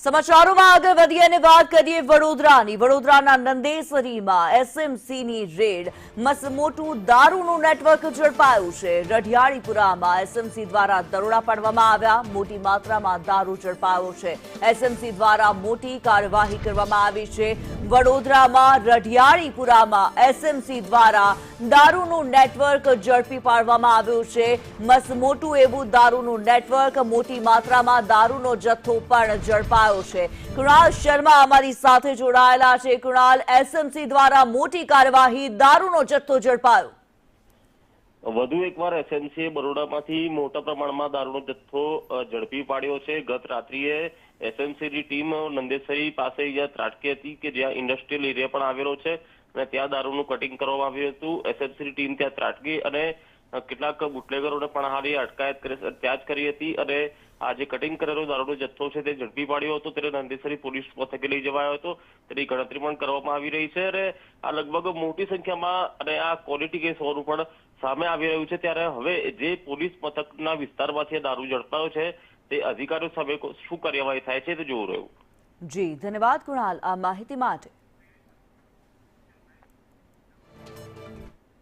સમાચારોમાં આગળ વધીએ અને વાત કરીએ વડોદરાના નંદેસરીમાં એસએમસીની રેડ મસમોટું દારૂનું નેટવર્ક ઝડપાયું છે। રઢિયાળીપુરામાં એસએમસી દ્વારા દરોડા પાડવામાં આવ્યા, મોટી માત્રામાં દારૂ ઝડપાયો છે। એસએમસી દ્વારા મોટી કાર્યવાહી કરવામાં આવી છે। વડોદરામાં રઢિયાળીપુરામાં એસએમસી દ્વારા દારૂનું નેટવર્ક ઝડપી પાડવામાં આવ્યું છે। મસમોટું એવું દારૂનું નેટવર્ક, મોટી માત્રામાં દારૂનો જથ્થો પણ ઝડપાયો છે। કૃણાલ શર્મા અમારી સાથે જોડાયેલા છે। કૃણાલ, એસએમસી દ્વારા મોટી કાર્યવાહી, દારૂનો જથ્થો ઝડપાયો। વધુ એકવાર એસએમસીએ બરોડામાંથી મોટા પ્રમાણમાં દારૂનો જથ્થો ઝડપી પાડ્યો છે। ગત રાત્રિએ એસએમસીની ટીમ નંદેસરી પાસે જ્યાં ત્રાટકી હતી કે જ્યાં ઇન્ડસ્ટ્રીયલ એરિયા પણ આવેલો છે અને ત્યાં દારૂનું કટિંગ કરવામાં આવ્યું હતું। એસએમસીની ટીમ ત્યાં ત્રાટકી અને કેટલાક બુટલેગરોને પણ હાલી અટકાયત ત્યાં જ કરી હતી અને આ જે કટિંગ કરેલો દારૂનો જથ્થો છે તે ઝડપી પાડ્યો હતો। તેને નંદેસરી પોલીસ મથકે લઈ જવાયો હતો, તેની ગણતરી પણ કરવામાં આવી રહી છે અને આ લગભગ મોટી સંખ્યામાં અને આ ક્વોલિટી કેસ હોવાનું પણ સામે આવી રહ્યું છે। ત્યારે હવે જે પોલીસ મથકના વિસ્તારમાંથી દારૂ ઝડપાયો છે તે અધિકારીઓ સામે શું કાર્યવાહી થાય છે તે જોવું રહ્યું। જી ધન્યવાદ કૃણાલ આ માહિતી માટે।